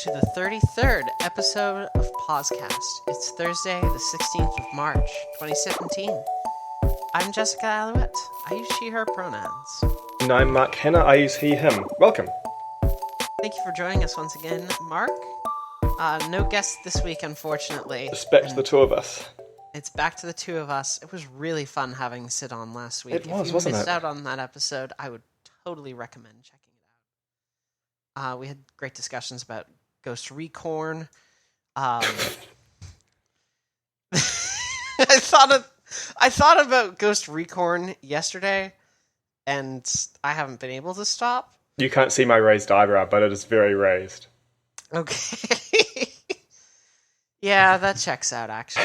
to the 33rd episode of PauseCast. It's Thursday, the 16th of March, 2017. I'm Jessica Alouette. I use she, her pronouns. And I'm Mark Hanna. I use he, him. Welcome. Thank you for joining us once again, Mark. No guest this week, unfortunately. Just back to the two of us. It's back to the two of us. It was really fun having Sid on last week. It was, if you wasn't missed it? out on that episode, I would totally recommend checking it out. We had great discussions about Ghost Recon. I thought about Ghost Recon yesterday, and I haven't been able to stop. You can't see my raised eyebrow, but it is very raised. Okay. Yeah, that checks out, actually.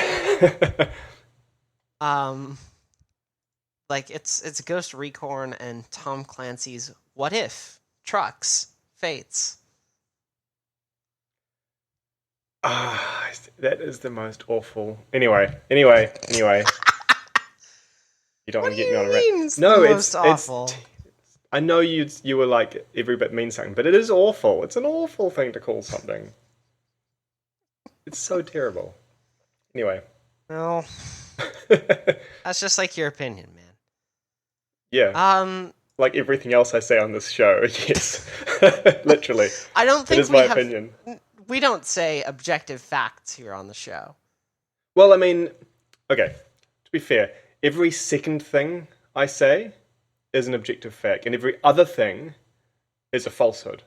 It's Ghost Recon and Tom Clancy's What If? Trucks. Fates. That is the most awful. Anyway. You don't want to get me on a rant. No, it's awful. I know you were like every bit mean something, but it is awful. It's an awful thing to call something. It's so terrible. Anyway. Well, that's just like your opinion, man. Yeah. Like everything else I say on this show, yes. Literally. I don't think it is my opinion. We don't say objective facts here on the show. Well, I mean, okay, to be fair, every second thing I say is an objective fact, and every other thing is a falsehood.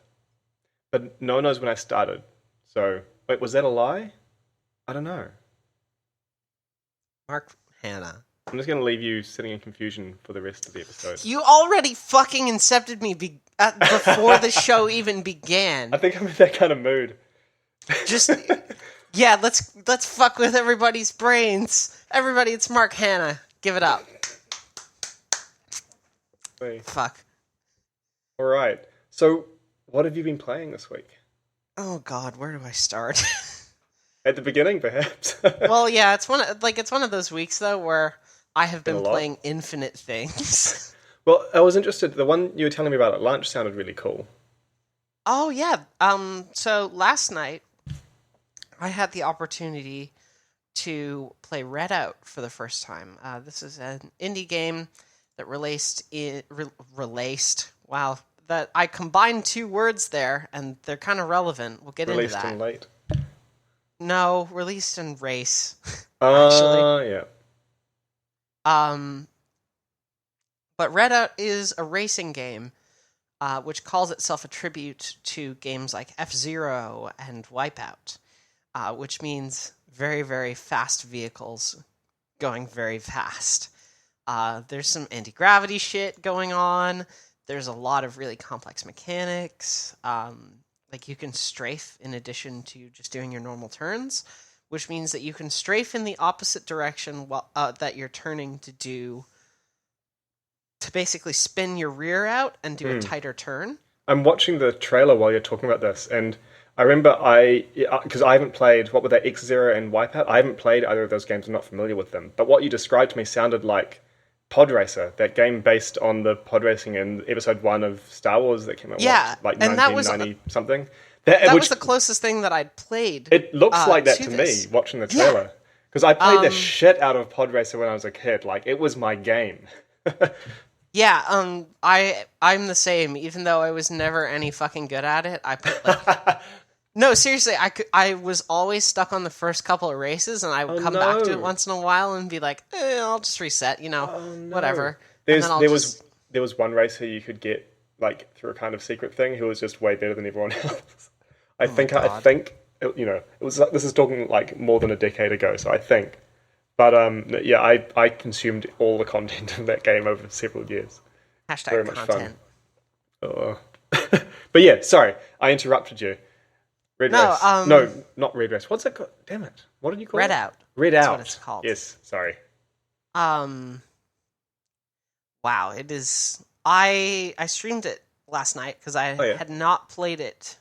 But no one knows when I started. So, wait, was that a lie? I don't know. Mark Hanna. I'm just going to leave you sitting in confusion for the rest of the episode. You already fucking incepted me before the show even began. I think I'm in that kind of mood. Just, yeah, let's fuck with everybody's brains. Everybody, it's Mark Hanna. Give it up. Wait. Fuck. All right. So, what have you been playing this week? Oh God, where do I start? At the beginning, perhaps. Well, yeah, it's one of those weeks though where I have been playing infinite things. Well, I was interested. The one you were telling me about at lunch sounded really cool. Oh yeah. So last night I had the opportunity to play Red Out for the first time. This is an indie game that released. Wow, that I combined two words there, and they're kind of relevant. We'll get into that. Released and late. No, released in race. Actually, yeah. But Red Out is a racing game, which calls itself a tribute to games like F-Zero and Wipeout, which means very, very fast vehicles going very fast. There's some anti-gravity shit going on. There's a lot of really complex mechanics. Like you can strafe in addition to just doing your normal turns, which means that you can strafe in the opposite direction that you're turning to basically spin your rear out and do a tighter turn. I'm watching the trailer while you're talking about this, and I remember because I haven't played, what were they, X-Zero and Wipeout? I haven't played either of those games, I'm not familiar with them. But what you described to me sounded like Pod Racer, that game based on the pod racing in episode 1 of Star Wars that came out, like 1990-something? That was the closest thing that I'd played. It looks like that to me, watching the trailer. Because I played the shit out of Pod Racer when I was a kid. Like, it was my game. Yeah, I'm the same. Even though I was never any fucking good at it, I put like... No, seriously, I was always stuck on the first couple of races, and I would come back to it once in a while and be like, I'll just reset, whatever. There was one racer you could get like through a kind of secret thing who was just way better than everyone else. I think it was this is talking like more than a decade ago, so I think. But yeah, I consumed all the content in that game over several years. Hashtag very much content. Fun. But yeah, sorry, I interrupted you. Red Race. No, not Red Race. What's it called? Damn it. What did you call it? Red Out. Red Out. That's what it's called. Yes, sorry. Wow, it is... I streamed it last night because I had not played it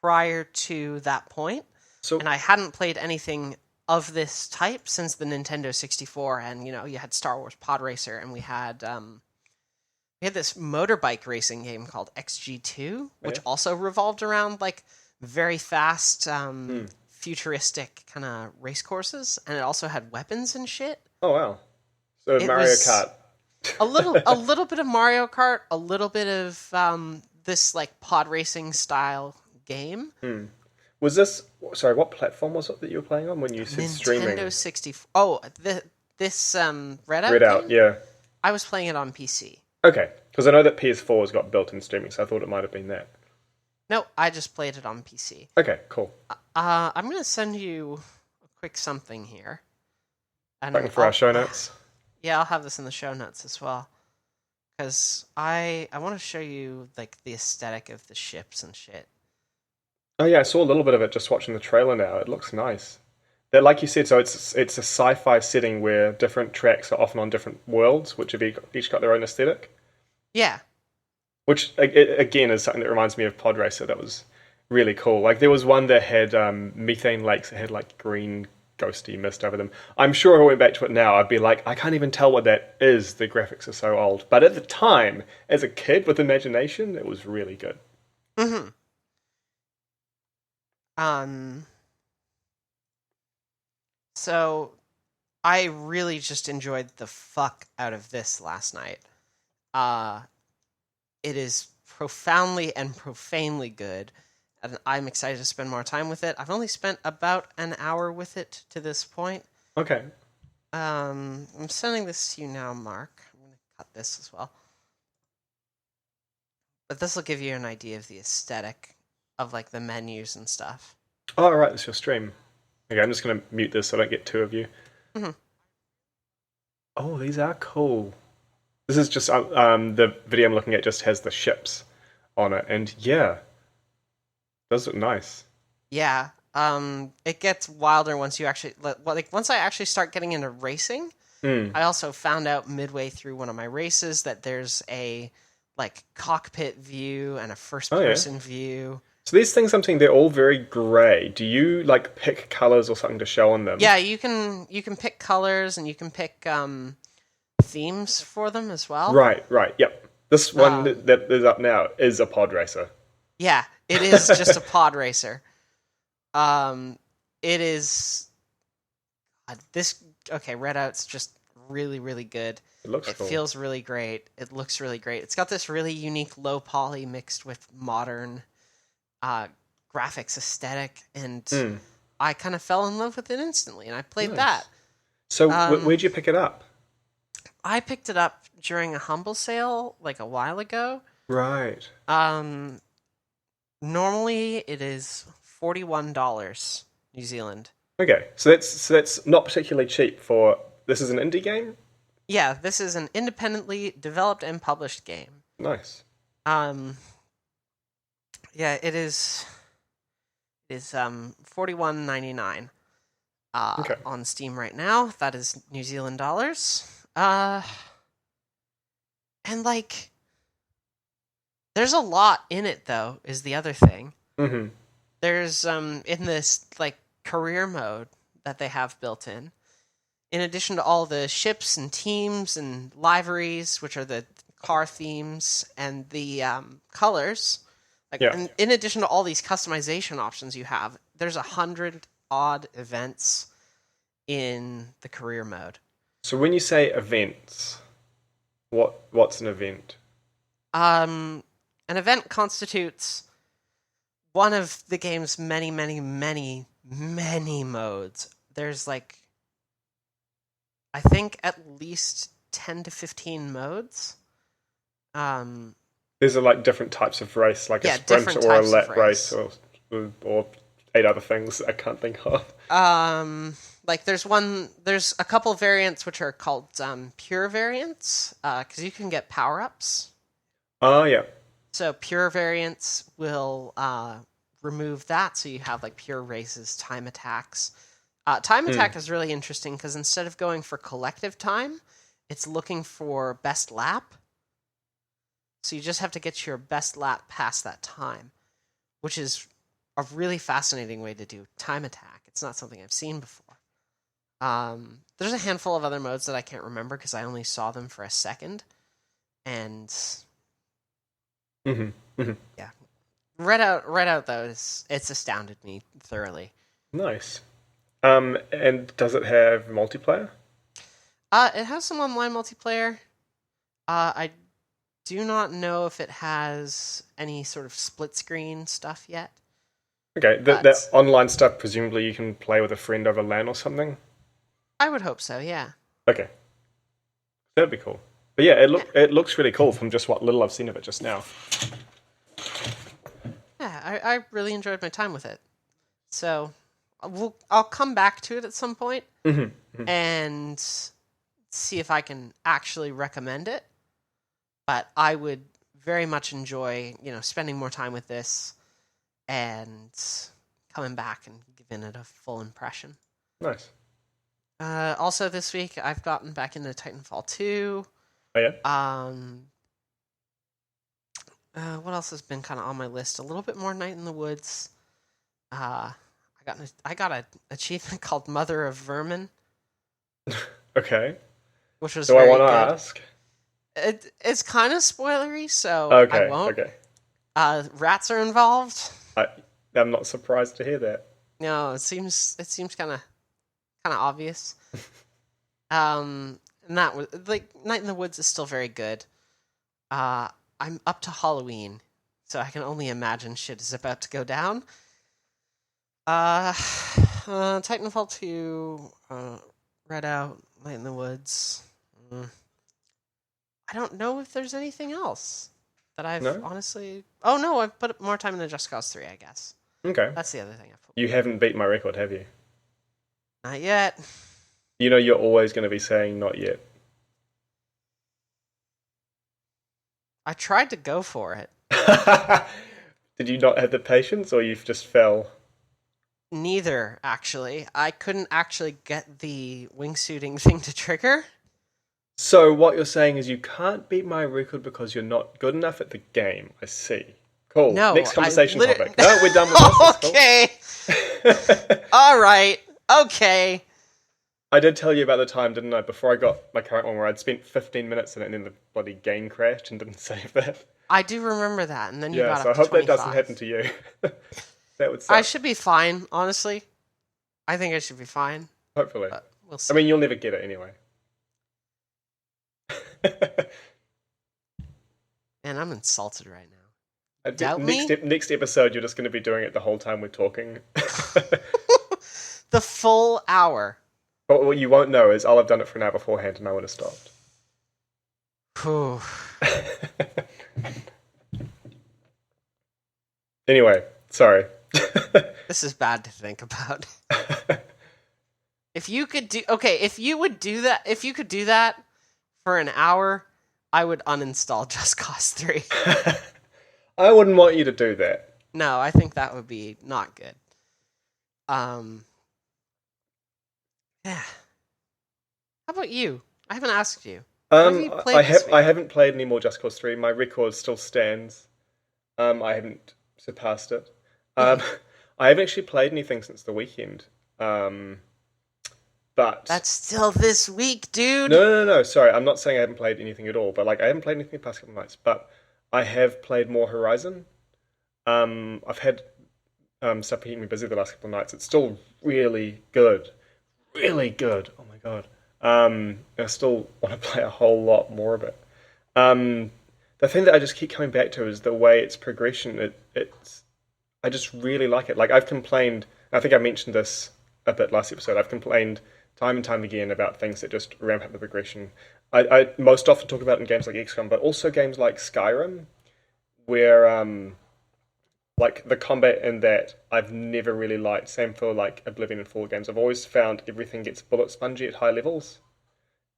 prior to that point. And I hadn't played anything of this type since the Nintendo 64. And, you had Star Wars Pod Racer, and we had this motorbike racing game called XG2, which also revolved around, like, very fast, Hmm. futuristic kind of race courses, and it also had weapons and shit. Oh wow. So It Mario was Kart. a little bit of Mario Kart, a little bit of this like pod racing style game. Hmm. Was this, sorry, what platform was it that you were playing on when you said Nintendo streaming? 64. Oh, this Redout Readout, game. yeah. I was playing it on PC. Okay, because I know that PS4 has got built-in streaming, so I thought it might have been that. No, I just played it on PC. Okay, cool. I'm gonna send you a quick something here, Looking and for our show notes. yeah, I'll have this in the show notes as well, because I want to show you like the aesthetic of the ships and shit. Oh yeah, I saw a little bit of it just watching the trailer now. It looks nice. They're, like you said, so it's a sci-fi setting where different tracks are often on different worlds, which have each got their own aesthetic. Yeah, Which again is something that reminds me of Pod Racer. That was really cool. Like there was one that had methane lakes that had like green ghosty mist over them. I'm sure if I went back to it now, I'd be like, I can't even tell what that is. The graphics are so old. But at the time, as a kid with imagination, it was really good. mm-hmm. Um, so I really just enjoyed the fuck out of this last night. Uh, it is profoundly and profanely good, and I'm excited to spend more time with it. I've only spent about an hour with it to this point. Okay. I'm sending this to you now, Mark. I'm going to cut this as well. But this will give you an idea of the aesthetic of like the menus and stuff. Oh, all right, that's your stream. Okay, I'm just going to mute this so I don't get two of you. Mm-hmm. Oh, these are cool. This is just the video I'm looking at just has the ships on it, and yeah, does look nice. Yeah. It gets wilder once you actually like once I actually start getting into racing. Mm. I also found out midway through one of my races that there's a like cockpit view and a first Oh yeah. person view. So these things, I'm saying they're all very grey. Do you like pick colors or something to show on them? Yeah, you can pick colors and you can pick themes for them as well. Right, right, yep. This one Um, that is up now is a pod racer. Yeah, it is just a pod racer. It is this okay. Redout's just really, really good. It looks It cool. feels really great. It looks really great. It's got this really unique low poly mixed with modern graphics aesthetic, and Mm, I kind of fell in love with it instantly. And I played nice. that. So Um, where'd you pick it up? I picked it up during a humble sale like a while ago. Right. Normally it is $41 New Zealand. Okay, so that's not particularly cheap for. This is an indie game. Yeah, this is an independently developed and published game. Nice. Um, yeah, it is. It is $41.99 Okay. on Steam right now. That is New Zealand dollars. And like, there's a lot in it though. Is the other thing. Mm-hmm. There's in this like career mode that they have built in addition to all the ships and teams and liveries, which are the car themes and the colors, like Yeah. in addition to all these customization options you have, there's 100 odd events in the career mode. So when you say events, what's an event? An event constitutes one of the game's many, many, many, many modes. There's like, I think at least 10 to 15 modes. These are like different types of race, like Yeah, a sprint different or a types of lap race, race. or 8 other things I can't think of. Like there's a couple variants which are called pure variants, because you can get power ups. Oh yeah. So pure variants will remove that, so you have like pure races, time attacks. Time attack is really interesting because instead of going for collective time, it's looking for best lap. So you just have to get your best lap past that time, which is a really fascinating way to do time attack. It's not something I've seen before. There's a handful of other modes that I can't remember because I only saw them for a second. And Mm-hmm. Mm-hmm. yeah, Redout though, it's astounded me thoroughly. Nice. And does it have multiplayer? It has some online multiplayer. I do not know if it has any sort of split screen stuff yet. Okay, But that online stuff, presumably you can play with a friend over LAN or something? I would hope so, yeah. Okay, that'd be cool. But yeah, Yeah, it looks really cool from just what little I've seen of it just now. yeah, I really enjoyed my time with it. So I'll come back to it at some point and see if I can actually recommend it. But I would very much enjoy, spending more time with this and coming back and giving it a full impression. Nice. Also this week I've gotten back into Titanfall 2. Oh yeah? What else has been kind of on my list? A little bit more Night in the Woods. I got an achievement called Mother of Vermin, Okay. which was Do I very want to good. ask? It's kind of spoilery, so I Okay, won't. okay. Rats are involved. I'm not surprised to hear that. No, it seems kind of obvious. And that was like Night in the Woods is still very good. I'm up to Halloween, so I can only imagine shit is about to go down. Titanfall 2, Redout, Night in the Woods. I don't know if there's anything else that I've No? honestly. Oh no, I've put more time into Just Cause 3, I guess. Okay. That's the other thing I've put. You haven't beat my record, have you? Not yet. You know you're always going to be saying not yet. I tried to go for it. Did you not have the patience, or you've just fell? Neither, actually. I couldn't actually get the wingsuiting thing to trigger. So what you're saying is you can't beat my record because you're not good enough at the game. I see. Cool. No, Next conversation I topic. No, we're done with this. Okay. All right. Okay. I did tell you about the time, didn't I, before I got my current one, where I'd spent 15 minutes in it and then the bloody game crashed and didn't save that. I do remember that, and then you Yeah, got so I up to hope that 25. doesn't happen to you. That would suck. I should be fine, honestly. I think I should be fine, Hopefully. but we'll see. I mean, you'll never get it anyway. Man, I'm insulted right now. Doubt next, me? next episode, you're just going to be doing it the whole time we're talking. The full hour. But what you won't know is I'll have done it for an hour beforehand and I would have stopped. Whew. Anyway, sorry. This is bad to think about. If you could do if you would do that, if you could do that for an hour, I would uninstall Just Cause 3. I wouldn't want you to do that. No, I think that would be not good. Yeah. How about you? I haven't asked you. What have you played this week? I haven't played any more Just Cause 3. My record still stands. I haven't surpassed it. I haven't actually played anything since the weekend. But That's still this week, dude. No. Sorry, I'm not saying I haven't played anything at all. But like, I haven't played anything the past couple of nights. But I have played more Horizon. I've had stuff keeping me busy the last couple of nights. It's still really good, really good. Oh my god. I still want to play a whole lot more of it. The thing that I just keep coming back to is the way its progression. I just really like it. Like I've complained. I think I mentioned this a bit last episode. I've complained time and time again about things that just ramp up the progression. I most often talk about in games like XCOM, but also games like Skyrim, where like the combat in that I've never really liked. Same for like Oblivion and Fallout games. I've always found everything gets bullet spongy at high levels,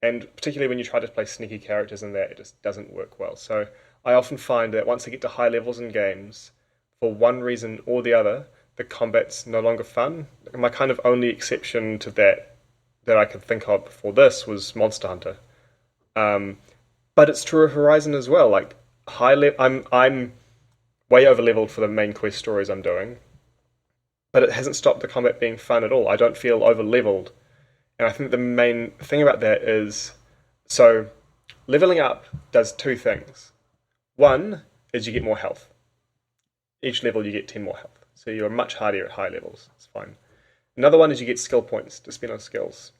and particularly when you try to play sneaky characters in that, it just doesn't work well. So I often find that once I get to high levels in games, for one reason or the other, the combat's no longer fun. My kind of only exception to that I could think of before this was Monster Hunter. But it's true of Horizon as well. Like I'm way over leveled for the main quest stories I'm doing, but it hasn't stopped the combat being fun at all. I don't feel over leveled, and I think the main thing about that is so leveling up does two things. One is you get more health. each level you get 10 more health. So you're much hardier at high levels. It's fine. Another one is you get skill points to spend on skills.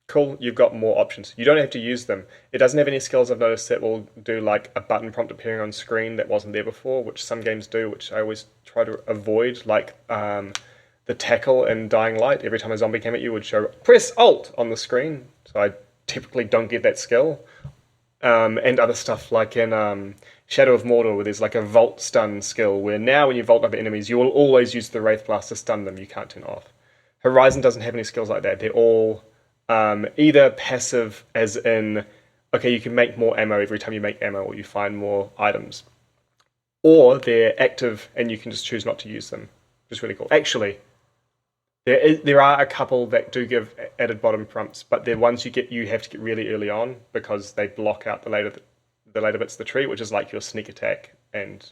Cool, you've got more options. You don't have to use them. It doesn't have any skills I've noticed that will do like a button prompt appearing on screen that wasn't there before, which some games do, which I always try to avoid, like the tackle in Dying Light. Every time a zombie came at you, would show press Alt on the screen. So I typically don't get that skill. And other stuff like in Shadow of Mordor, where there's like a Vault Stun skill, where now when you vault over enemies, you will always use the Wraith Blast to stun them. You can't turn it off. Horizon doesn't have any skills like that. They're all either passive, as in, okay, you can make more ammo every time you make ammo or you find more items, or they're active and you can just choose not to use them. Which is really cool. Actually, there are a couple that do give added bottom prompts, but they're ones you have to get really early on because they block out the later bits of the tree, which is like your sneak attack and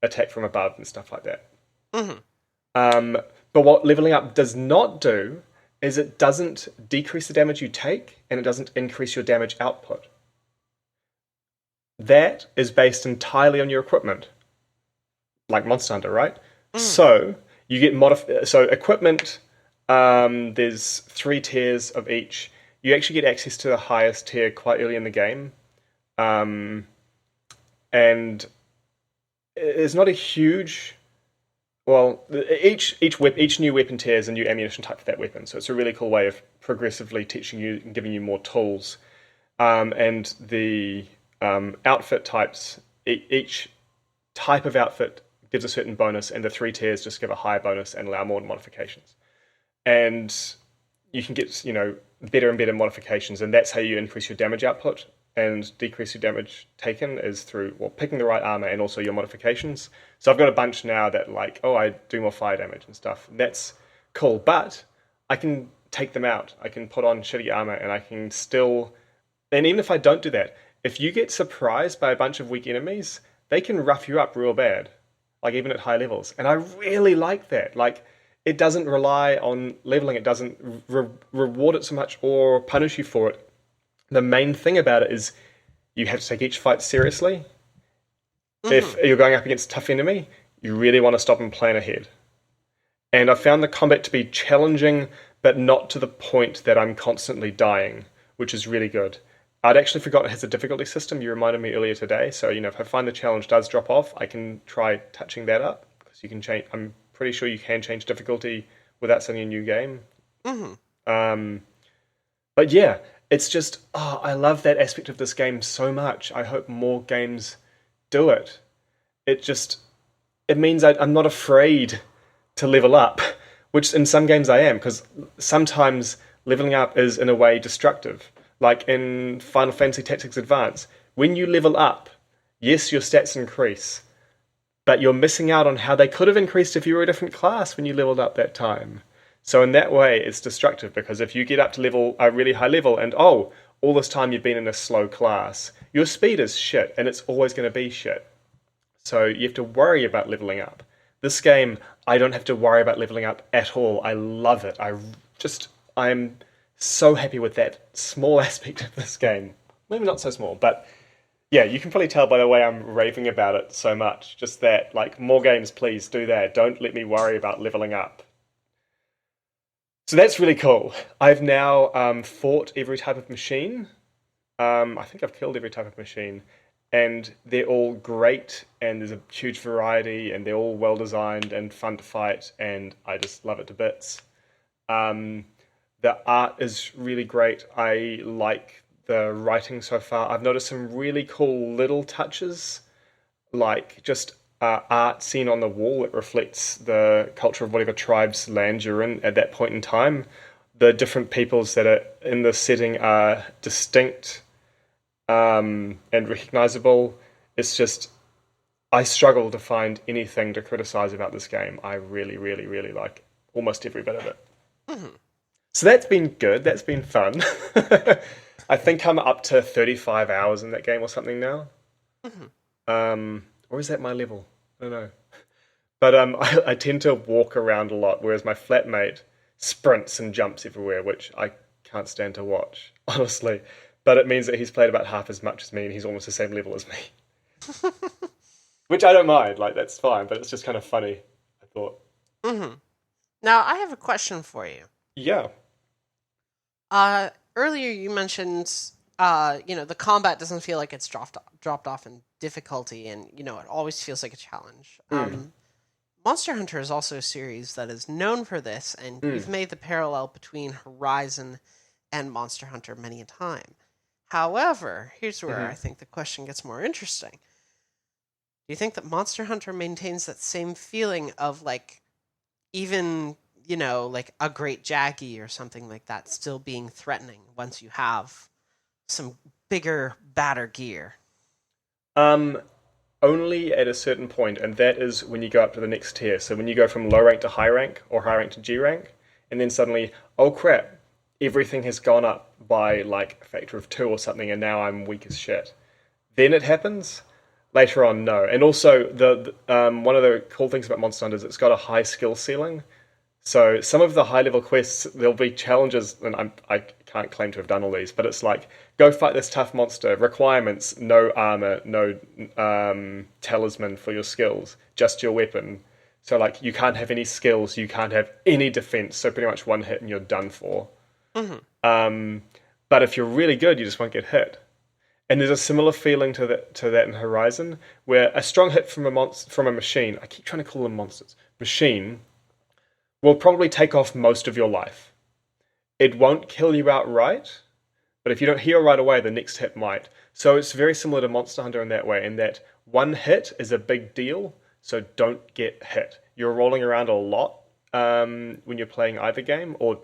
attack from above and stuff like that. But what leveling up does not do is it doesn't decrease the damage you take and it doesn't increase your damage output. That is based entirely on your equipment, like Monster Hunter, right? So you get so equipment. There's 3 tiers of each. You actually get access to the highest tier quite early in the game, and it's not a huge. Well, each new weapon tier is a new ammunition type for that weapon, so it's a really cool way of progressively teaching you and giving you more tools. And the outfit types, each type of outfit gives a certain bonus, and the 3 tiers just give a higher bonus and allow more modifications. And you can get, better and better modifications, and that's how you increase your damage output and decrease your damage taken is through picking the right armor and also your modifications. So I've got a bunch now that I do more fire damage and stuff. That's cool, but I can take them out. I can put on shitty armor and I can still... And even if I don't do that, if you get surprised by a bunch of weak enemies, they can rough you up real bad, even at high levels. And I really like that. It doesn't rely on leveling. It doesn't reward it so much or punish you for it. The main thing about it is you have to take each fight seriously. If you're going up against a tough enemy, you really want to stop and plan ahead. And I found the combat to be challenging, but not to the point that I'm constantly dying, which is really good. I'd actually forgotten it has a difficulty system. You reminded me earlier today. So, if I find the challenge does drop off, I can try touching that up. Because you can change... I'm pretty sure you can change difficulty without starting a new game. But yeah... It's just, I love that aspect of this game so much. I hope more games do it. It means I'm not afraid to level up, which in some games I am, because sometimes leveling up is in a way destructive. Like in Final Fantasy Tactics Advance, when you level up, yes, your stats increase, but you're missing out on how they could have increased if you were a different class when you leveled up that time. So in that way, it's destructive, because if you get up to a really high level and, all this time you've been in a slow class, your speed is shit, and it's always going to be shit. So you have to worry about leveling up. This game, I don't have to worry about leveling up at all. I love it. I'm so happy with that small aspect of this game. Maybe not so small, but yeah, you can probably tell by the way I'm raving about it so much. Just that, more games, please do that. Don't let me worry about leveling up. So that's really cool. I've now fought every type of machine. I think I've killed every type of machine. And they're all great, and there's a huge variety, and they're all well-designed and fun to fight, and I just love it to bits. The art is really great. I like the writing so far. I've noticed some really cool little touches, like just... art seen on the wall that reflects the culture of whatever tribe's land you're in at that point in time. The different peoples that are in the setting are distinct and recognizable. It's just, I struggle to find anything to criticize about this game. I really, really, really like almost every bit of it. So that's been good. That's been fun. I think I'm up to 35 hours in that game or something now. Or is that my level? I don't know. But I tend to walk around a lot, whereas my flatmate sprints and jumps everywhere, which I can't stand to watch, honestly. But it means that he's played about half as much as me, and he's almost the same level as me. which I don't mind. Like that's fine, but it's just kind of funny. I thought. Hmm. Now, I have a question for you. Yeah. Earlier you mentioned, the combat doesn't feel like it's dropped off in difficulty, and it always feels like a challenge. Mm, Monster Hunter is also a series that is known for this, and you've mm, made the parallel between Horizon and Monster Hunter many a time. However, here's where I hmm think the question gets more interesting. Do you think that Monster Hunter maintains that same feeling of like even like a great Jaggy or something like that still being threatening once you have some bigger, badder gear? Um, only at a certain point, and that is when you go up to the next tier. So when you go from low rank to high rank, or high rank to G rank, and then suddenly, oh crap, everything has gone up by like a factor of 2 or something, and now I'm weak as shit. Then it happens. Later on, no. And also, the one of the cool things about Monster Hunter is it's got a high skill ceiling. So some of the high level quests, there'll be challenges, and I can't claim to have done all these, but it's like go fight this tough monster. Requirements: no armor, no talisman for your skills, just your weapon. So like you can't have any skills, you can't have any defense. So pretty much one hit and you're done for. Hmm. Um, but if you're really good, you just won't get hit. And there's a similar feeling to that in Horizon, where a strong hit from from a machine. I keep trying to call them monsters. Machine will probably take off most of your life. It won't kill you outright, but if you don't heal right away, the next hit might. So it's very similar to Monster Hunter in that way, in that one hit is a big deal, so don't get hit. You're rolling around a lot when you're playing either game, or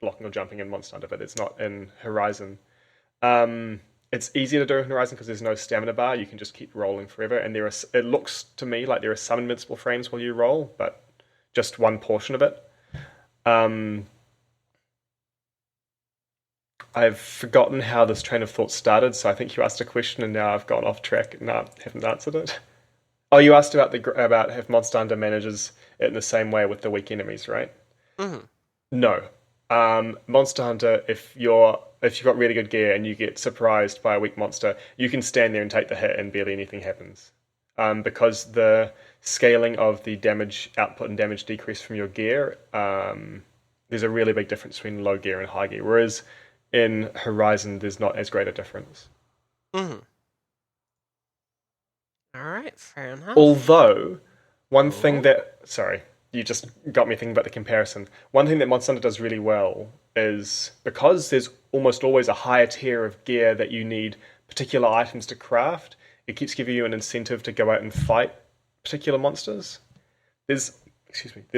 blocking or jumping in Monster Hunter, but it's not in Horizon. It's easier to do in Horizon because there's no stamina bar. You can just keep rolling forever, and it looks to me like there are some invincible frames while you roll, but just one portion of it. Um, I've forgotten how this train of thought started, so I think you asked a question and now I've gone off track and haven't answered it. Oh, you asked about if Monster Hunter manages it in the same way with the weak enemies, right? Hmm. No. Monster Hunter, if you've got really good gear and you get surprised by a weak monster, you can stand there and take the hit and barely anything happens. Because the scaling of the damage output and damage decrease from your gear, there's a really big difference between low gear and high gear. Whereas in Horizon, there's not as great a difference. Hmm. All right, fair enough. Although, one thing Oh. that. Sorry, you just got me thinking about the comparison. One thing that Monster Hunter does really well is because there's almost always a higher tier of gear that you need particular items to craft, it keeps giving you an incentive to go out and fight particular monsters. There's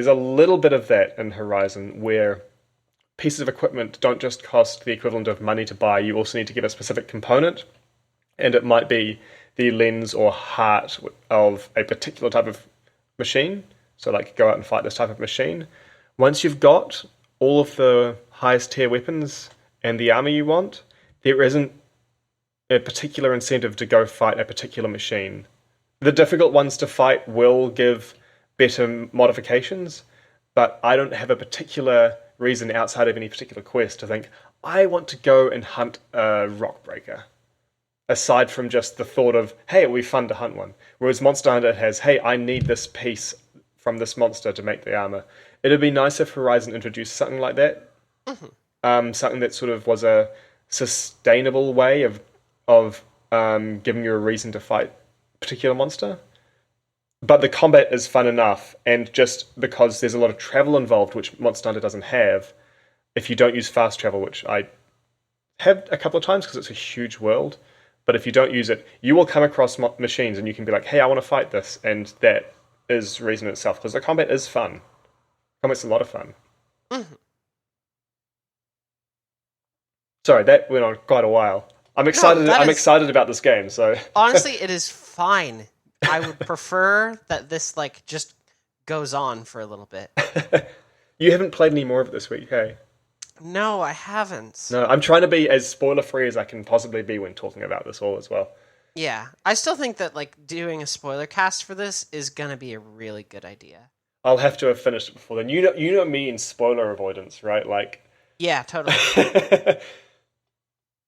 a little bit of that in Horizon where pieces of equipment don't just cost the equivalent of money to buy, you also need to get a specific component, and it might be the lens or heart of a particular type of machine. So, like, go out and fight this type of machine. Once you've got all of the highest tier weapons and the armor you want, there isn't a particular incentive to go fight a particular machine. The difficult ones to fight will give better modifications, but I don't have a particular reason outside of any particular quest to think, I want to go and hunt a rock breaker. Aside from just the thought of, hey, it'll be fun to hunt one. Whereas Monster Hunter has, hey, I need this piece from this monster to make the armor. It'd be nice if Horizon introduced something like that. Hmm. Something that sort of was a sustainable way of giving you a reason to fight a particular monster. But the combat is fun enough, and just because there's a lot of travel involved, which Monster Hunter doesn't have, if you don't use fast travel, which I have a couple of times because it's a huge world, but if you don't use it, you will come across machines and you can be like, hey, I want to fight this, and that is reason itself, because the combat is fun. Combat's a lot of fun. Hmm. Sorry, that went on quite a while. I'm No, excited. that I'm is excited about this game. So honestly, it is fine. I would prefer that this like just goes on for a little bit. you haven't played any more of it this week, hey? No, I haven't. No, I'm trying to be as spoiler free as I can possibly be when talking about this all as well. Yeah, I still think that like doing a spoiler cast for this is gonna be a really good idea. I'll have to have finished it before then. You know me in spoiler avoidance, right? Like, Yeah, totally.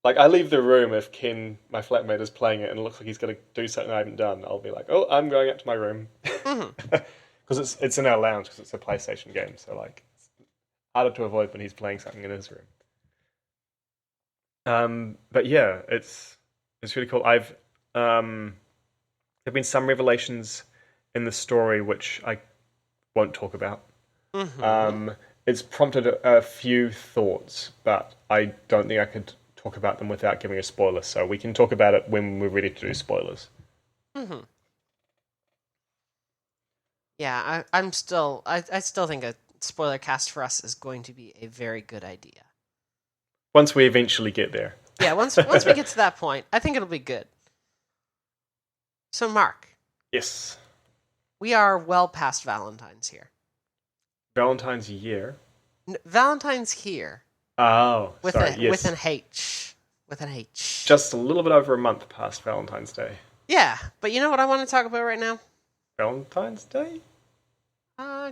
Like, I leave the room if Ken, my flatmate, is playing it and it looks like he's going to do something I haven't done. I'll be like, oh, I'm going up to my room. Hmm. Because it's in our lounge because it's a PlayStation game. So, like, it's harder to avoid when he's playing something in his room. But yeah, it's really cool. There've been some revelations in the story which I won't talk about. Hmm. Um, it's prompted a few thoughts, but I don't think I could talk about them without giving a spoiler. So we can talk about it when we're ready to do spoilers. Hmm. Yeah, I still think a spoiler cast for us is going to be a very good idea. Once we eventually get there. Yeah, once we get to that point, I think it'll be good. So, Mark, Yes. we are well past Valentine's here. Valentine's year. Valentine's here Oh, with sorry. with Yes. an H, with an H. Just a little bit over a month past Valentine's Day. Yeah, but you know what I want to talk about right now? Valentine's Day?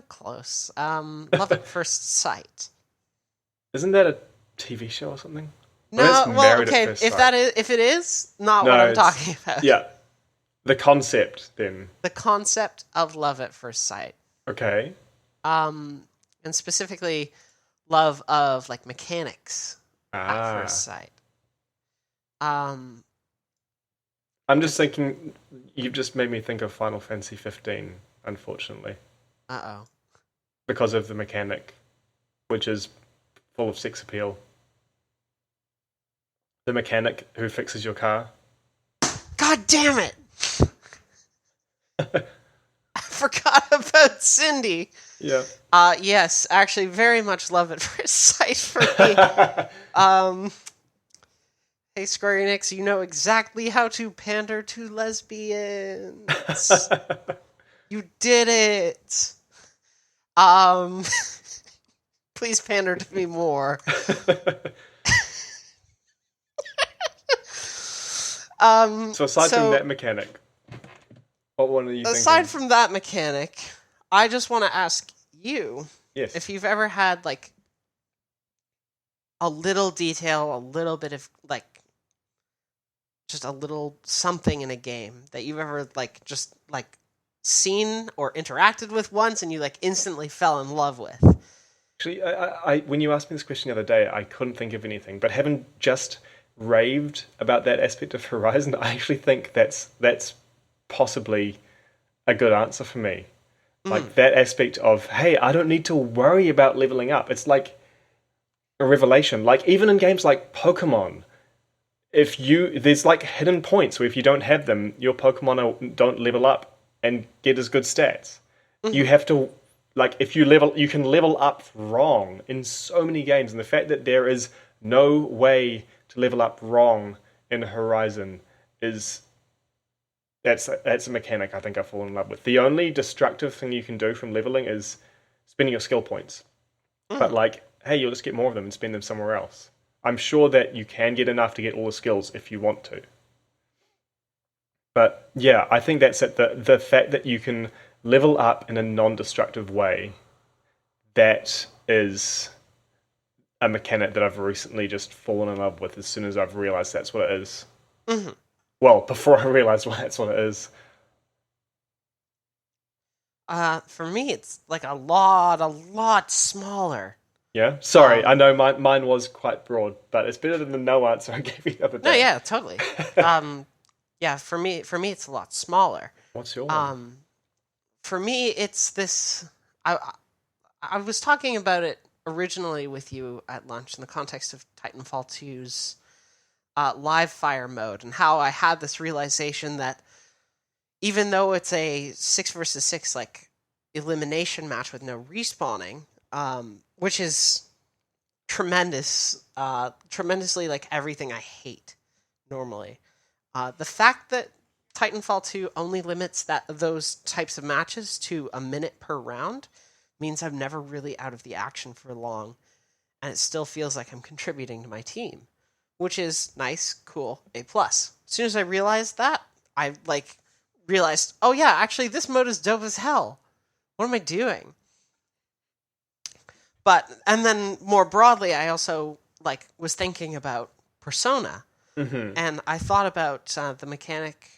Close. Love at first sight. Isn't that a TV show or something? No, Well, that's well, Married at okay. First If Sight. if it is, not No, what I'm it's- talking about. Yeah. The concept, then. The concept of love at first sight. Okay. And specifically, love of like mechanics at Ah. first sight. Um, I'm just thinking, you've just made me think of Final Fantasy 15, unfortunately, uh oh. because of the mechanic, which is full of sex appeal. The mechanic who fixes your car. God damn it! I forgot about Cindy. Yeah. Yes, actually, very much love at first sight for me. Hey, Square Enix, you know exactly how to pander to lesbians. You did it. Please pander to me more. So aside from that mechanic, what one are you aside thinking? from that mechanic, I just want to ask you Yes. if you've ever had like a little detail, a little bit of like just a little something in a game that you've ever like just like seen or interacted with once and you like instantly fell in love with. Actually, when you asked me this question the other day, I couldn't think of anything. But having just raved about that aspect of Horizon, I actually think that's possibly a good answer for me. Like that aspect of, hey, I don't need to worry about leveling up. It's like a revelation. Like even in games like Pokemon, there's like hidden points where if you don't have them, your Pokemon don't level up and get as good stats. You have to, like, if you can level up wrong in so many games, and the fact that there is no way to level up wrong in Horizon is that's a mechanic I think I've fallen in love with. The only destructive thing you can do from leveling is spending your skill points. But like, hey, you'll just get more of them and spend them somewhere else. I'm sure that you can get enough to get all the skills if you want to. But yeah, I think that's it. The fact that you can level up in a non-destructive way, that is a mechanic that I've recently just fallen in love with as soon as I've realized that's what it is. Mm-hmm. Well, before I realized that's what it is. For me, it's like a lot smaller. Yeah? Sorry, I know mine was quite broad, but it's better than the no answer I gave you the other day. No, yeah, totally. Yeah, for me, it's a lot smaller. What's your one? For me, it's this. I was talking about it originally with you at lunch in the context of Titanfall 2's live fire mode and how I had this realization that even though it's a 6 versus 6 like elimination match with no respawning, which is tremendous, tremendously like everything I hate normally. The fact that Titanfall 2 only limits those types of matches to a minute per round means I'm never really out of the action for long, and it still feels like I'm contributing to my team, which is nice, cool, A+. As soon as I realized that, I realized, oh yeah, actually this mode is dope as hell. What am I doing? And then more broadly, I also was thinking about Persona. And I thought about the mechanic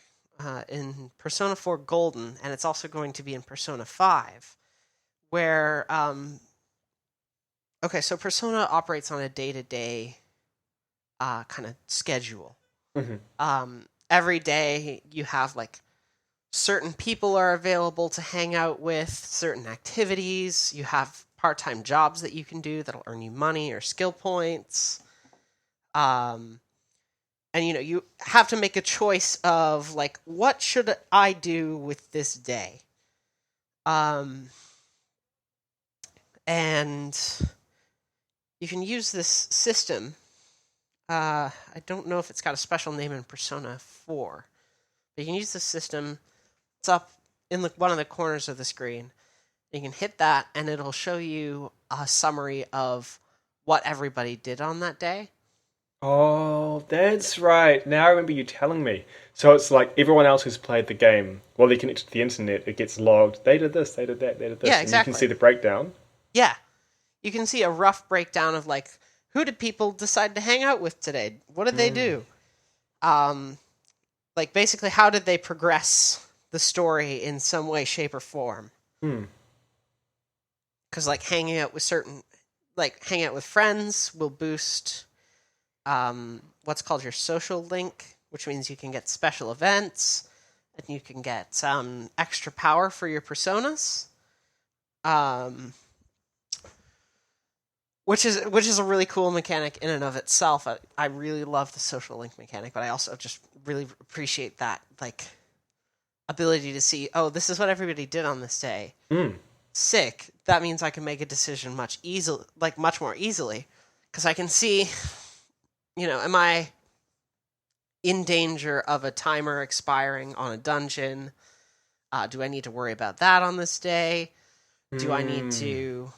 in Persona 4 Golden, and it's also going to be in Persona 5, where okay, so Persona operates on a day-to-day kind of schedule. Every day you have like certain people are available to hang out with, certain activities. You have part-time jobs that you can do that'll earn you money or skill points. And you have to make a choice of like, what should I do with this day? And you can use this system. I don't know if it's got a special name in Persona 4, but you can use this system. It's up in one of the corners of the screen. You can hit that, and it'll show you a summary of what everybody did on that day. Oh, that's right. Now I remember you telling me. So it's like everyone else who's played the game, while they connect to the internet, it gets logged. They did this, they did that, they did this. Yeah, exactly. And you can exactly. see the breakdown. Yeah. You can see a rough breakdown of like, who did people decide to hang out with today? What did they do? Like basically, how did they progress the story in some way, shape, or form? Because like hanging out with friends will boost what's called your social link, which means you can get special events and you can get some extra power for your personas. Which is a really cool mechanic in and of itself. I really love the social link mechanic, but I also just really appreciate that like ability to see, oh, this is what everybody did on this day. Sick. That means I can make a decision much more easily, because I can see, am I in danger of a timer expiring on a dungeon? Do I need to worry about that on this day? Do I need to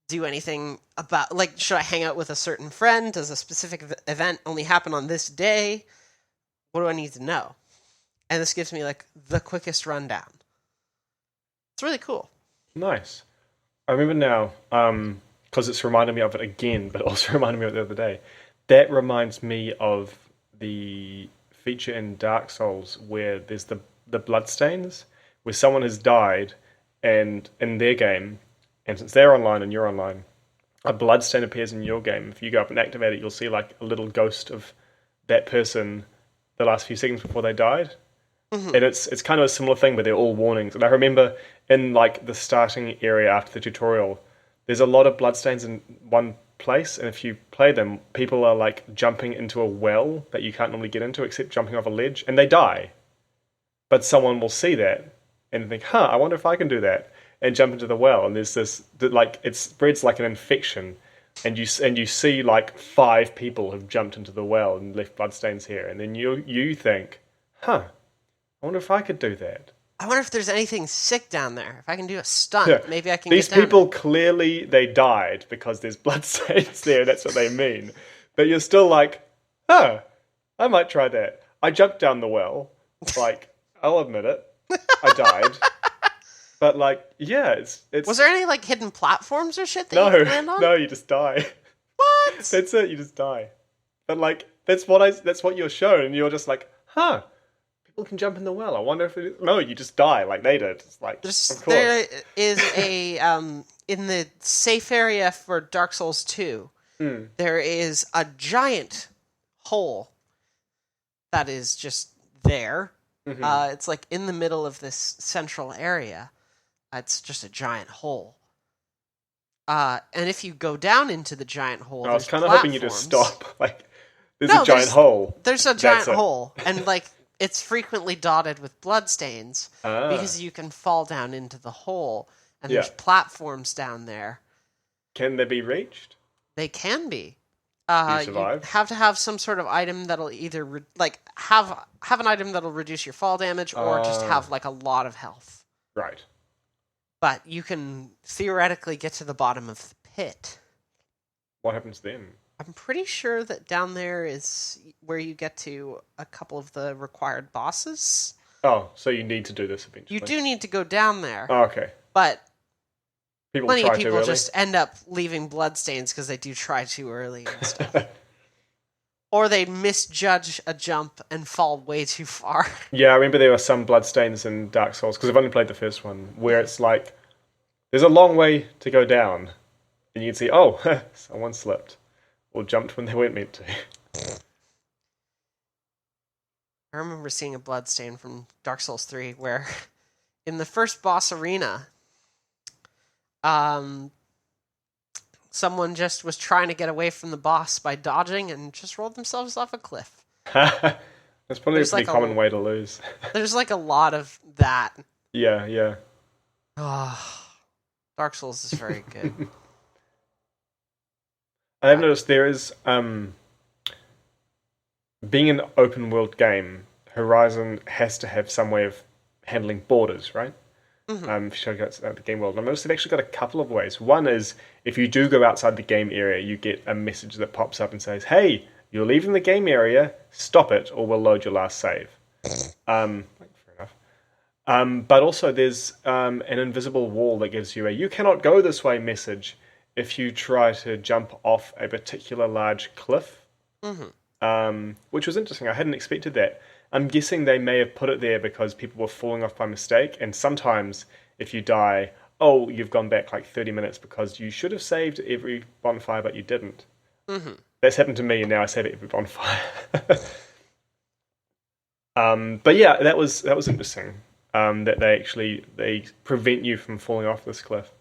do anything about, like, should I hang out with a certain friend? Does a specific event only happen on this day? What do I need to know? And this gives me, like, the quickest rundown. It's really cool. Nice. I remember now, because it's reminded me of it again, but also reminded me of it the other day. That reminds me of the feature in Dark Souls where there's the bloodstains, where someone has died, and in their game, and since they're online and you're online, a bloodstain appears in your game. If you go up and activate it, you'll see like a little ghost of that person the last few seconds before they died. And it's kind of a similar thing, but they're all warnings. And I remember in like the starting area after the tutorial, there's a lot of bloodstains in one place, and if you play them, people are like jumping into a well that you can't normally get into except jumping off a ledge, and they die. But someone will see that and think, I wonder if I can do that, and jump into the well, and there's this, like, it spreads like an infection, and you see like 5 people have jumped into the well and left bloodstains here, and then you think, I wonder if I could do that. I wonder if there's anything sick down there. If I can do a stunt, maybe I can These get down people there. Clearly they died because there's bloodstains there, that's what they mean. But you're still like, I might try that. I jumped down the well, like, I'll admit it. I died. But like, yeah, it's. Was there any like hidden platforms or shit that you could land on? No, you just die. What? That's it. You just die. But like, that's what you're shown, and you're just like, people can jump in the well. I wonder if no, you just die like they did. It's like, of course. There is a in the safe area for Dark Souls 2. There is a giant hole that is just there. It's like in the middle of this central area. It's just a giant hole. And if you go down into the giant hole, I was kind of hoping you just stop. Like, there's a giant hole. There's a giant hole. And, like, it's frequently dotted with bloodstains because you can fall down into the hole. And there's platforms down there. Can they be reached? They can be. You survive? You have to have some sort of item that'll either, have an item that'll reduce your fall damage or just have, like, a lot of health. Right. But you can theoretically get to the bottom of the pit. What happens then? I'm pretty sure that down there is where you get to a couple of the required bosses. Oh, so you need to do this eventually. You do need to go down there. Oh, okay. But plenty of people just end up leaving bloodstains because they do try too early and stuff. or they'd misjudge a jump and fall way too far. Yeah, I remember there were some bloodstains in Dark Souls, because I've only played the first one, where it's like, there's a long way to go down, and you can see, oh, someone slipped, or jumped when they weren't meant to. I remember seeing a bloodstain from Dark Souls 3 where in the first boss arena, someone just was trying to get away from the boss by dodging and just rolled themselves off a cliff. That's probably There's a pretty like common way to lose. There's like a lot of that. Yeah. Oh, Dark Souls is very good. I have noticed there is, being an open world game, Horizon has to have some way of handling borders, right? Showing outside the game world. And I noticed they've actually got a couple of ways. One is, if you do go outside the game area, you get a message that pops up and says, hey, you're leaving the game area, stop it, or we'll load your last save. Fair enough. But also there's an invisible wall that gives you a you cannot go this way message if you try to jump off a particular large cliff. Which was interesting. I hadn't expected that. I'm guessing they may have put it there because people were falling off by mistake, and sometimes if you die, oh, you've gone back like 30 minutes because you should have saved every bonfire, but you didn't. That's happened to me, and now I save every bonfire. But yeah, that was interesting. That they prevent you from falling off this cliff.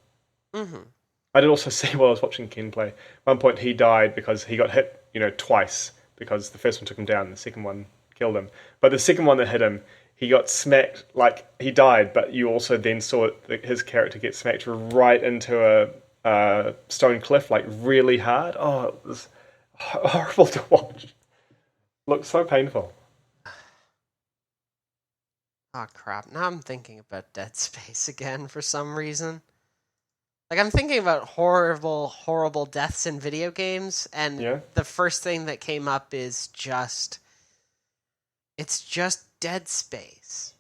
I did also see while I was watching Ken play, at one point he died because he got hit, twice, because the first one took him down and the second one killed him. But the second one that hit him, he got smacked, like, he died, but you also then saw his character get smacked right into a stone cliff, like, really hard. Oh, it was horrible to watch. Looked so painful. Oh, crap. Now I'm thinking about Dead Space again for some reason. Like, I'm thinking about horrible deaths in video games, and the first thing that came up is it's just Dead Space.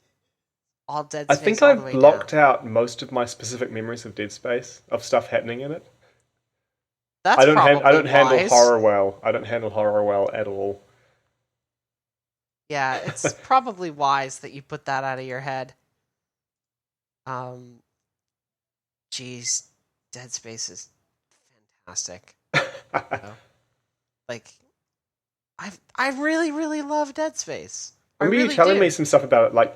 All Dead Space. I think I've blocked out most of my specific memories of Dead Space, of stuff happening in it. That's I don't probably handle wise. horror well. I don't handle horror well at all. Yeah, it's probably wise that you put that out of your head. Jeez, Dead Space is fantastic. Like, I really love Dead Space. Remember you telling me some stuff about it, like,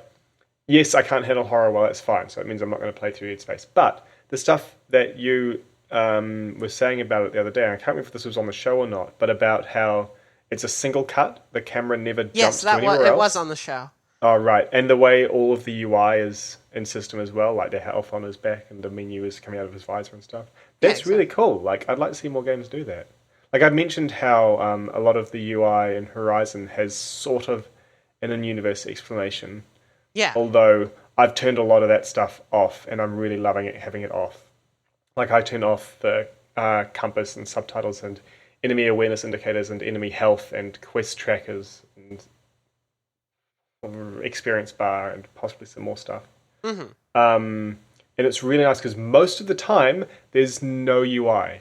yes, I can't handle horror well, that's fine, so it means I'm not going to play through Dead Space. But the stuff that you were saying about it the other day, I can't remember if this was on the show or not, but about how it's a single cut, the camera never jumps to anywhere else. It was on the show. Oh, right. And the way all of the UI is in system as well, like the health on his back and the menu is coming out of his visor and stuff. That's really cool. Like, I'd like to see more games do that. Like, I mentioned how a lot of the UI in Horizon has sort of an in-universe explanation. Yeah. Although I've turned a lot of that stuff off, and I'm really loving it having it off. Like, I turned off the compass and subtitles and enemy awareness indicators and enemy health and quest trackers and experience bar and possibly some more stuff. And it's really nice because most of the time there's no UI.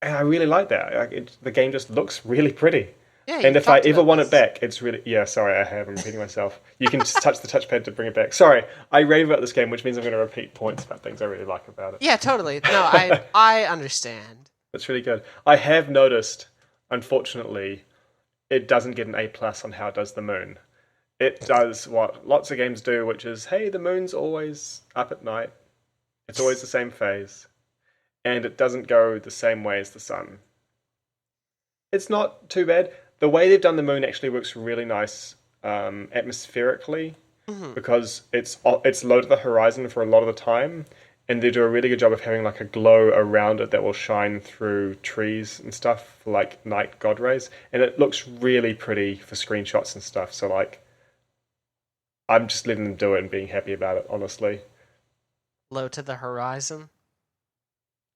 And I really like that. The game just looks really pretty. Yeah, and if I ever want it back, it's really... Yeah, sorry, I'm repeating myself. You can just touch the touchpad to bring it back. Sorry, I rave about this game, which means I'm going to repeat points about things I really like about it. Yeah, totally. No, I understand. That's really good. I have noticed, unfortunately, it doesn't get an A+ on how it does the moon. It does what lots of games do, which is, hey, the moon's always up at night. It's always the same phase. And it doesn't go the same way as the sun. It's not too bad. The way they've done the moon actually works really nice atmospherically, because it's low to the horizon for a lot of the time, and they do a really good job of having like a glow around it that will shine through trees and stuff for like night god rays, and it looks really pretty for screenshots and stuff. So like, I'm just letting them do it and being happy about it, honestly. Low to the horizon?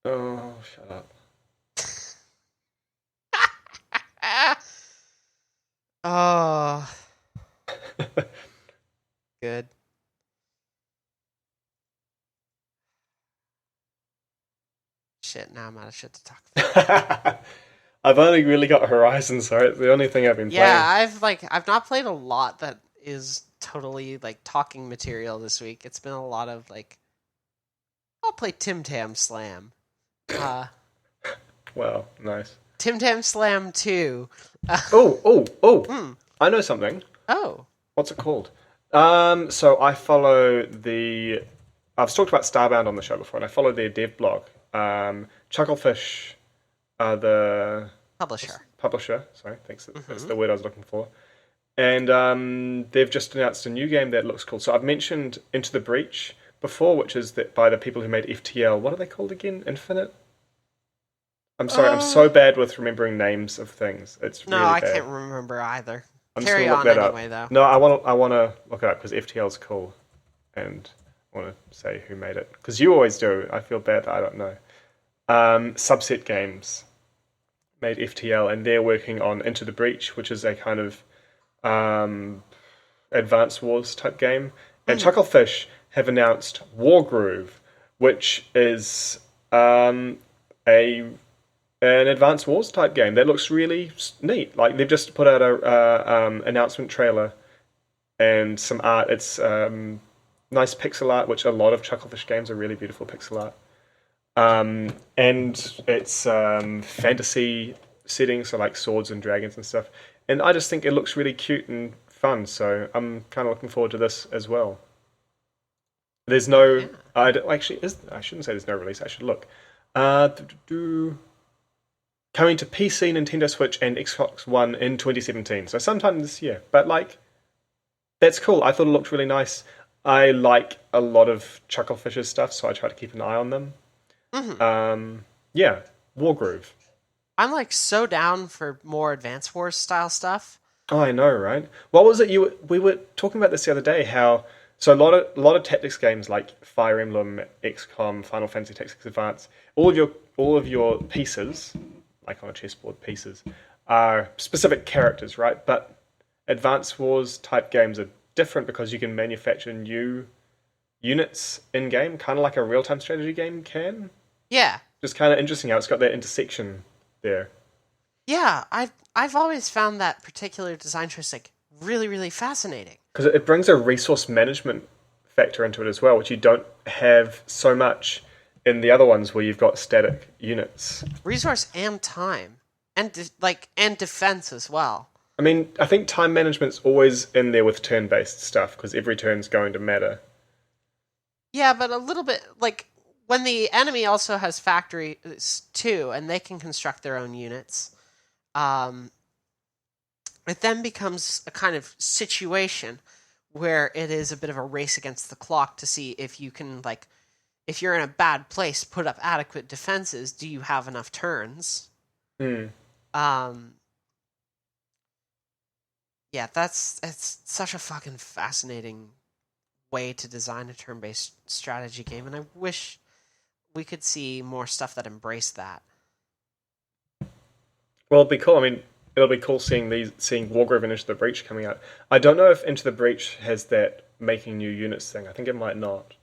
Oh, shut up. Oh. Good. Shit, now I'm out of shit to talk about. I've only really got Horizon, so it's the only thing I've been Yeah, playing. I've not played a lot that is totally like talking material this week. It's been a lot of like I'll play Tim Tam Slam. Uh Well, nice. Tim Tam Slam 2. Oh! Hmm. I know something. Oh. What's it called? So I follow the. I've talked about Starbound on the show before, and I follow their dev blog. Chucklefish are the Publisher. publisher. Sorry, thanks. That's Mm-hmm. the word I was looking for. And they've just announced a new game that looks cool. So I've mentioned Into the Breach before, which is that by the people who made FTL. What are they called again? Infinite. I'm sorry. I'm so bad with remembering names of things. It's No, really I bad. can't remember either. I'm just Carry gonna look on that anyway, up. though. No, I want to look it up because FTL's cool, and I want to say who made it because you always do. I feel bad that I don't know. Subset Games made FTL, and they're working on Into the Breach, which is a kind of Advanced Wars type game. And Mm-hmm. Chucklefish have announced Wargroove, which is a an Advanced Wars type game that looks really neat. Like they've just put out a announcement trailer and some art. It's nice pixel art, which a lot of Chucklefish games are really beautiful pixel art. And it's fantasy settings, so like swords and dragons and stuff. And I just think it looks really cute and fun. So I'm kind of looking forward to this as well. There's no, Yeah. I don't, actually is. I shouldn't say there's no release. I should look. Coming to PC, Nintendo Switch, and Xbox One in 2017. So sometime this year. But like, that's cool. I thought it looked really nice. I like a lot of Chucklefish's stuff, so I try to keep an eye on them. Mm-hmm. Yeah, Wargroove. I'm like so down for more Advance Wars style stuff. Oh, I know, right? What was it we were talking about this the other day? How so a lot of tactics games like Fire Emblem, XCOM, Final Fantasy Tactics Advance, all of your pieces, like on a chessboard pieces, are specific characters, right? But Advance Wars type games are different because you can manufacture new units in game, kind of like a real time strategy game can. Yeah. Just kind of interesting how it's got that intersection there. Yeah, I've always found that particular design choice like really, really fascinating. Because it brings a resource management factor into it as well, which you don't have so much in the other ones where you've got static units. Resource and time. And and defense as well. I mean, I think time management's always in there with turn-based stuff because every turn's going to matter. Yeah, but a little bit like when the enemy also has factories too, and they can construct their own units. Um, it then becomes a kind of situation where it is a bit of a race against the clock to see if you can like if you're in a bad place, put up adequate defenses. Do you have enough turns? Hmm. Um, yeah, it's such a fucking fascinating way to design a turn-based strategy game, and I wish we could see more stuff that embraced that. Well, it'd be cool. I mean, it'll be cool seeing Wargroove and Into the Breach coming out. I don't know if Into the Breach has that making new units thing. I think it might not.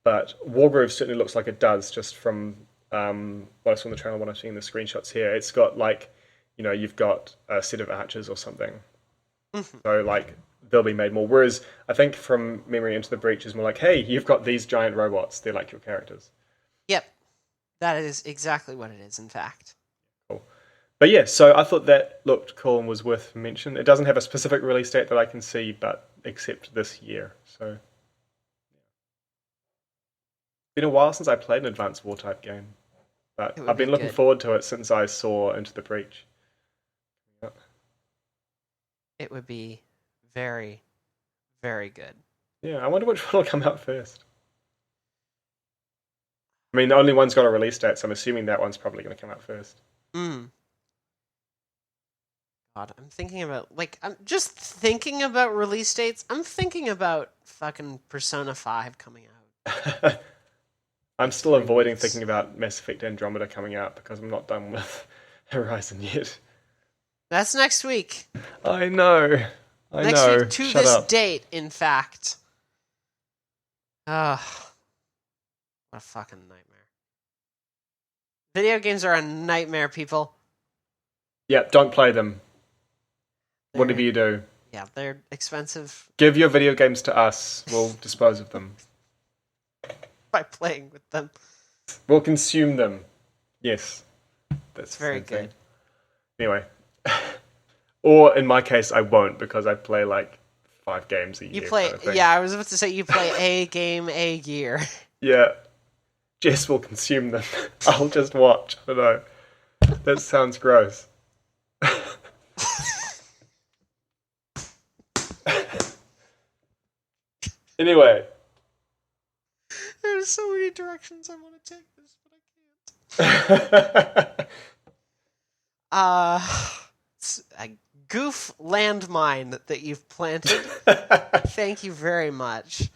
But Wargroove certainly looks like it does, just from what I saw in the trailer, what I'm seeing in the screenshots here. It's got like, you've got a set of archers or something. So like they'll be made more. Whereas I think from memory, Into the Breach is more like, hey, you've got these giant robots. They're like your characters. Yep, that is exactly what it is. In fact, Cool. But yeah, so I thought that looked cool and was worth mention. It doesn't have a specific release date that I can see, but except this year. So been a while since I played an Advanced War type game, but it would I've be been looking good. forward to it since I saw Into the Breach. It would be very, very good. Yeah, I wonder which one will come out first. I mean, only one's got a release date, so I'm assuming that one's probably going to come out first. Mm. God, I'm just thinking about release dates. I'm thinking about fucking Persona 5 coming out. I'm still 3 avoiding weeks. thinking about Mass Effect Andromeda coming out because I'm not done with Horizon yet. That's next week. I know. I Next know. week to Shut this up. date, in fact. Ugh. What a fucking nightmare. Video games are a nightmare, people. Yeah, don't play them. Whatever They're, you do. yeah, they're expensive Give your video games to us. We'll dispose of them. by playing with them. We'll consume them. Yes. It's That's the very same thing. good. Anyway. Or in my case, I won't because I play like 5 games a year. You play, kind of thing. yeah, I was about to say you play a game a year. Yeah. Jess will consume them. I'll just watch. I don't know. That sounds gross. Anyway. There's so many directions I want to take this, but I can't. It's a goof landmine that you've planted. Thank you very much.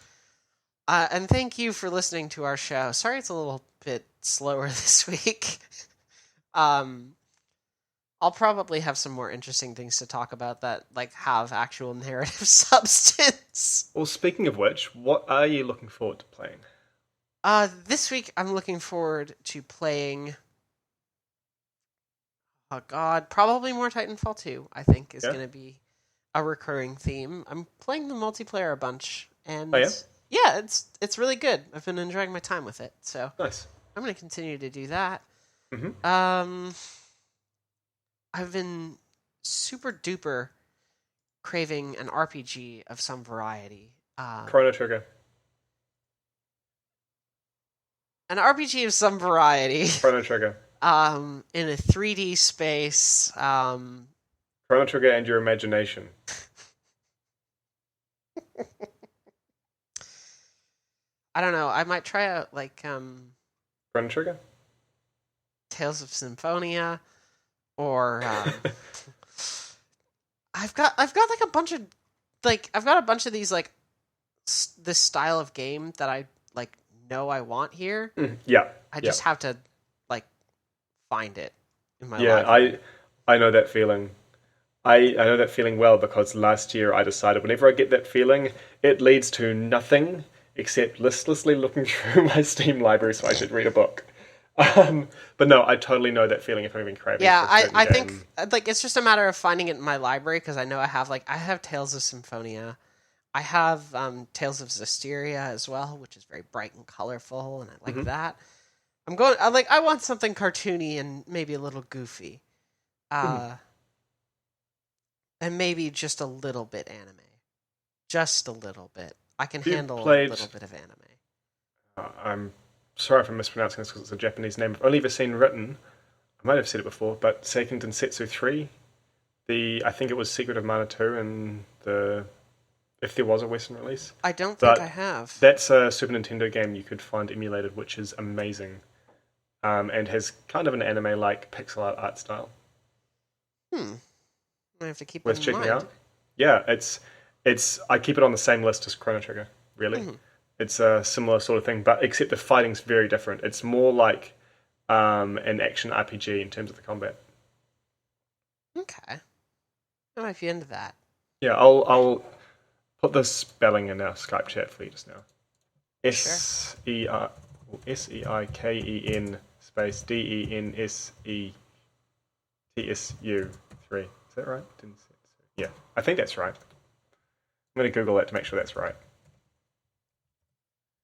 And thank you for listening to our show. Sorry it's a little bit slower this week. I'll probably have some more interesting things to talk about that like have actual narrative substance. Well, speaking of which, what are you looking forward to playing? This week I'm looking forward to playing. Oh God, probably more Titanfall 2. I think is going to be a recurring theme. I'm playing the multiplayer a bunch, and yeah, it's really good. I've been enjoying my time with it, so nice. I'm going to continue to do that. Mm-hmm. I've been super duper craving an RPG of some variety. Chrono Trigger. An RPG of some variety. Chrono Trigger. In a 3D space. Chrono Trigger and your imagination. I don't know. I might try out like Chrono Trigger? Tales of Symphonia, or I've got like a bunch of these like this style of game that I like know I want here. Yeah. I just have to like find it in my life. life. I know that feeling. I know that feeling well because last year I decided whenever I get that feeling, it leads to nothing except listlessly looking through my Steam library so I should read a book. But no, I totally know that feeling if I'm even craving. Yeah, I think like it's just a matter of finding it in my library because I know I have Tales of Symphonia, I have Tales of Zestiria as well, which is very bright and colorful, and I like that. I want something cartoony and maybe a little goofy, and maybe just a little bit anime, just a little bit. I can handle a little bit of anime. I'm sorry if I'm mispronouncing this because it's a Japanese name. I've only ever seen written. I might have said it before, but Seiken Densetsu 3. I think it was Secret of Mana 2 and if there was a Western release. I don't think I have. That's a Super Nintendo game you could find emulated, which is amazing. And has kind of an anime-like pixel art style. I have to keep worth it in checking mind. out. Yeah, it's I keep it on the same list as Chrono Trigger, really. It's a similar sort of thing, but except the fighting's very different. It's more like an action RPG in terms of the combat. Okay. I might be into that. Yeah, I'll put the spelling in our Skype chat for you just now. SEIKEN space DENSETSU 3. Is that right? Yeah, I think that's right. I'm going to Google that to make sure that's right.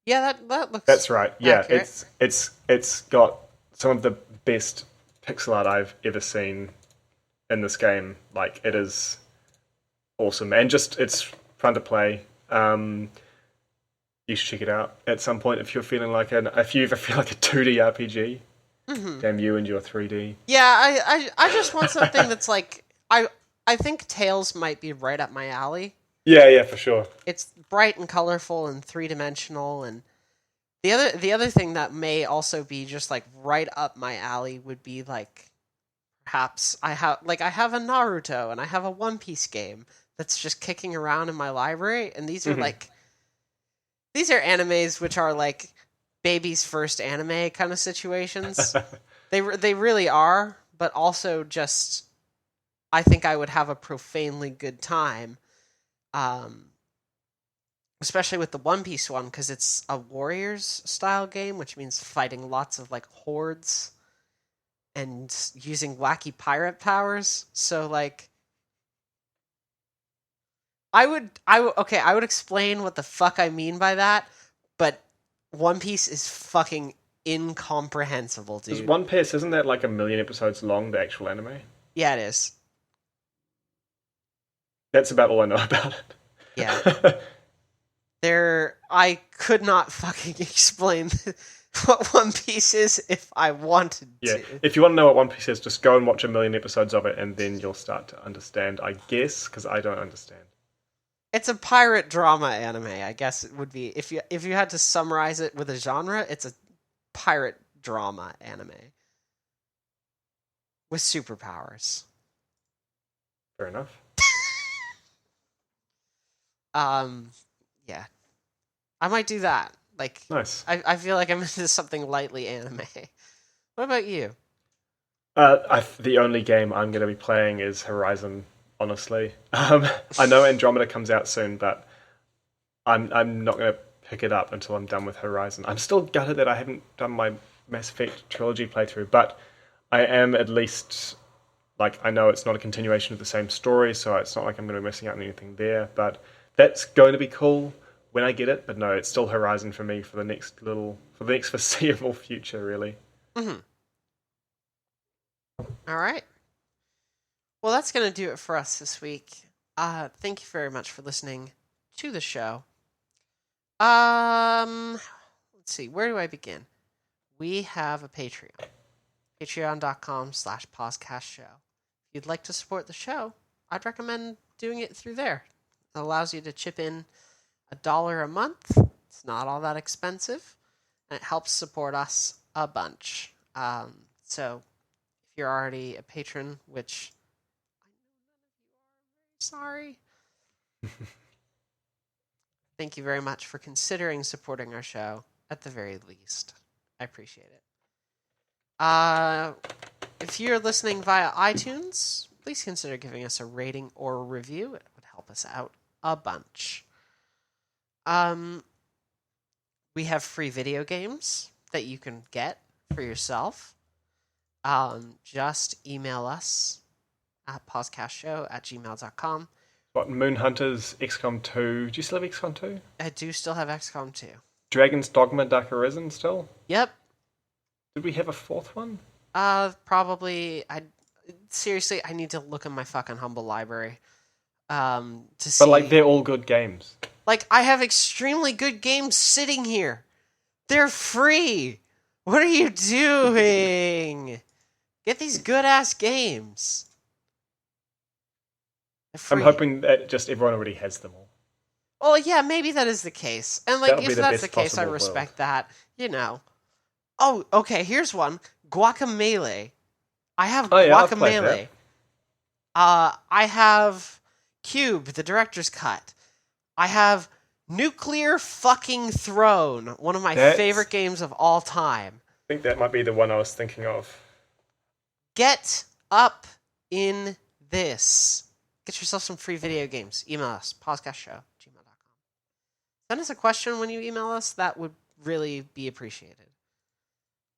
Yeah, that looks. That's right. Yeah, accurate. it's got some of the best pixel art I've ever seen in this game. Like, it is awesome, and just it's fun to play. You should check it out at some point if you're feeling like if you ever feel like a 2D RPG. Damn you and your 3D. Yeah, I just want something that's like I think Tales might be right up my alley. Yeah, for sure. It's bright and colorful and 3-dimensional, and the other thing that may also be just like right up my alley would be like perhaps I have a Naruto and I have a One Piece game that's just kicking around in my library, and these are these are animes which are like baby's first anime kind of situations. They really are, but also just I think I would have a profanely good time. Especially with the One Piece one, because it's a Warriors style game, which means fighting lots of like hordes. and using wacky pirate powers. So like I would explain what the fuck I mean by that, but One Piece is fucking incomprehensible, Because dude. One Piece, isn't that like a million episodes long, the actual anime? Yeah, it is. That's about all I know about Yeah. it. I could not fucking explain what One Piece is if I wanted Yeah, to. if you want to know what One Piece is, just go and watch a million episodes of it, and then you'll start to understand, I guess, because I don't understand. It's a pirate drama anime, I guess it would be. If you had to summarize it with a genre, it's a pirate drama anime with superpowers. Fair enough. Yeah. I might do that. Like Nice. I feel like I'm into something lightly anime. What about you? The only game I'm going to be playing is Horizon, honestly. I know Andromeda comes out soon, but I'm not going to pick it up until I'm done with Horizon. I'm still gutted that I haven't done my Mass Effect trilogy playthrough, but I am at least, like, I know it's not a continuation of the same story, so it's not like I'm going to be missing out on anything there, but that's going to be cool when I get it. But no, it's still Horizon for me for the next foreseeable future, really. Mm-hmm. All right. Well, that's going to do it for us this week. Thank you very much for listening to the show. Let's see. Where do I begin? We have a Patreon. Patreon.com/PauseCast show. If you'd like to support the show, I'd recommend doing it through there. It allows you to chip in $1 a month. It's not all that expensive, and it helps support us a bunch. So if you're already a patron, which sorry. Thank you very much for considering supporting our show at the very least. I appreciate it. If you're listening via iTunes, please consider giving us a rating or a review. It would help us out a bunch. We have free video games that you can get for yourself. Just email us at pausecastshow@gmail.com. What, Moonhunters, XCOM 2? Do you still have XCOM 2? I do still have XCOM 2. Dragon's Dogma Dark Arisen still? Yep. Did we have a fourth one? Probably. Seriously, I need to look in my fucking humble library. To see. But like, they're all good games. Like, I have extremely good games sitting here. They're free. What are you doing? Get these good ass games. I'm hoping that just everyone already has them all. Well, yeah, maybe that is the case. And like, if that's the case, I respect that. You know. Oh, okay, here's one. Guacamelee. I have Guacamelee. I have Cube, the director's cut. I have Nuclear fucking Throne, one of my favorite games of all time. I think that might be the one I was thinking of. Get up in this. Get yourself some free video games. Email us, pausecastshow@gmail.com. Send us a question when you email us. That would really be appreciated.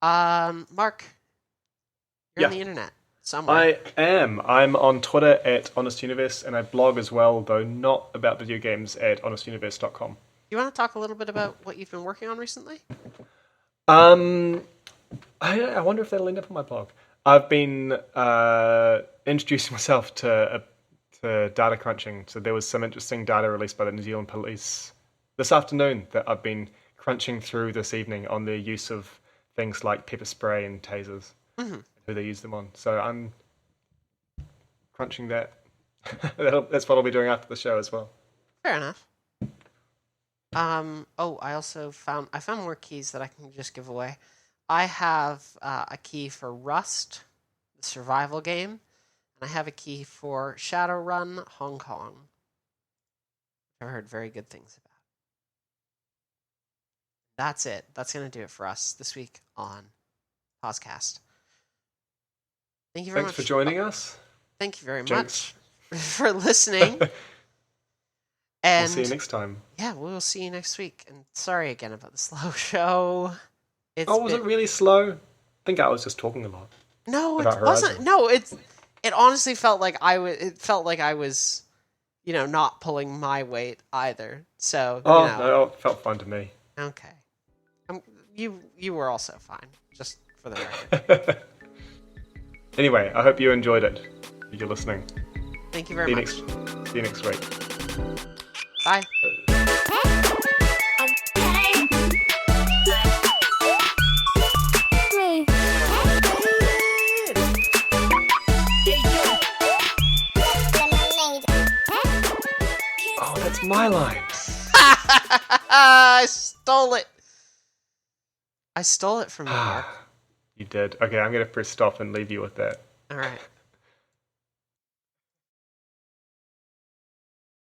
Mark, you're on the internet somewhere. I am. I'm on Twitter at HonestUniverse, and I blog as well, though not about video games, at honestuniverse.com. You want to talk a little bit about what you've been working on recently? I wonder if that'll end up on my blog. I've been introducing myself to data crunching. So there was some interesting data released by the New Zealand Police this afternoon that I've been crunching through this evening on the use of things like pepper spray and tasers, who they use them on. So I'm crunching that. That's what I'll be doing after the show as well. Fair enough. I also found more keys that I can just give away. I have a key for Rust, the survival game, and I have a key for Shadowrun Hong Kong. I've heard very good things about. That's it. That's going to do it for us this week on PauseCast. Thank you very much. Thanks for joining us. Thank you very much for listening. And we'll see you next time. Yeah, we'll see you next week. And sorry again about the slow show. Was it really slow? I think I was just talking a lot. No, it About wasn't. Horizon. No, it honestly felt like it felt like I was, not pulling my weight either. So, Oh, no, it felt fun to me. okay. You were also fine, just for the record. Anyway, I hope you enjoyed it. If you're listening. Thank you very much. See you next week. Bye. Oh, that's my line. I stole it. I stole it from you, Mark. You did. Okay, I'm going to press stop and leave you with that. All right.